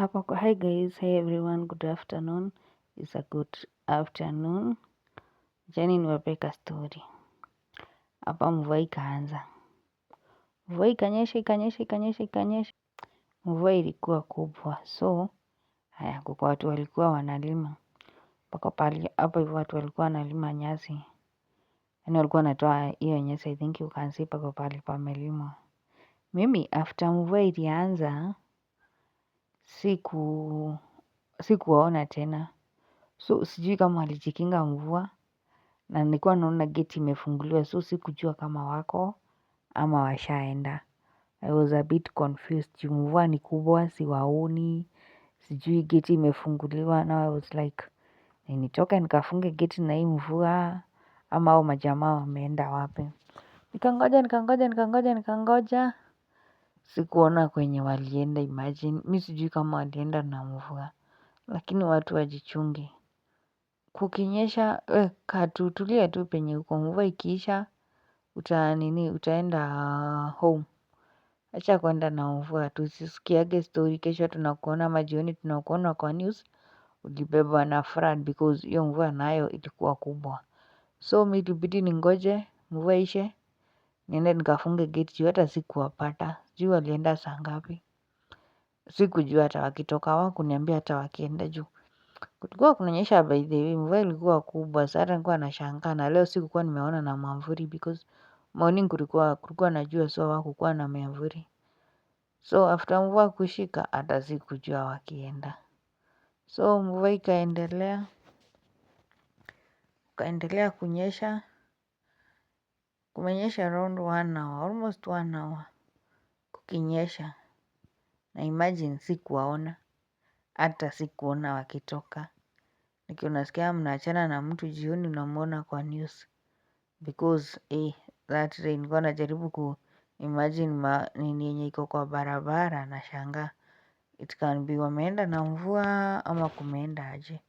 Hi guys, hi everyone, good afternoon. It's a good afternoon. Jani niwapeka story. Hapa mvua ikaanza. Mvua ikanyesha. Mvua ilikuwa kubwa. So, kwa watu walikuwa wanalima. Mpaka pale hapa hivyo watu walikuwa wanalima nyasi. Yaani walikuwa wanatoa hiyo nyasi, I think you can see mpaka pale pamelimwa. Mimi after mvua ilianza sikuwaona tena. So sijui kama walijikinga mvua na nilikuwa naona geti imefunguliwa, so sikujua kama wako ama washaenda. I was a bit confused. Juu mvua ni kubwa, siwaoni, sijui geti imefunguliwa. Now I was like, nitoke nikafunge geti na hii mvua ama hao majamaa wameenda wapi? Nikangoja. Sikuona kwenye walienda, imagine. Mi sijui kama walienda na mvua. Lakini watu wajichunge. Kukinyesha, tulia tu penye uko, mvua ikiisha, utaenda home. Acha kuenda na mvua, tusisikiage story kesho tunakuona ama jioni tunakuona kwa news, ulibebwa na flood because hiyo mvua nayo ilikuwa kubwa. So mi ilibidi ningoje, mvua ishe, niende nikafunge gate juu hata sikuwapata, sijui walienda saa ngapi. Sikujua hata wakitoka, hawakuniambia hata wakienda juu. Kulikuwa kunanyesha by the way, mvua ilikuwa kubwa, sasa hata nilikuwa nashangaa na leo sikukuwa nimeona na mwavuli because morning kulikuwa na jua, so hakukuwa na mwavuli. So after mvua kushika hata sikujua wakienda. So mvua ikaendelea kunyesha, kumenyesha around 1 hour, almost 1 hour kukinyesha. Na imagine sikuwaona, hata sikuona wakitoka. Nikiwa nasikia mnaachana na mtu jioni unamuona kwa news. Because that rain, nilikuwa najaribu kuimagine nini yenye iko kwa barabara nashangaa. It can be wameenda na mvua ama kumeenda aje.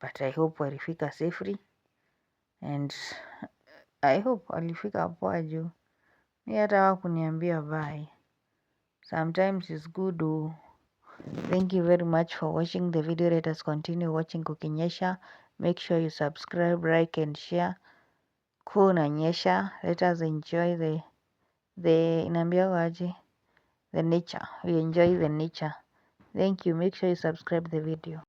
But I hope walifika safely and I hope walifika poa juu. Mi hata hawakuniambia bye. Sometimes it's good. Thank you very much for watching the video. Let us continue watching kukinyesha. Make sure you subscribe, like and share. Kunanyesha. Let us enjoy the nature. We enjoy the nature. Thank you. Make sure you subscribe the video.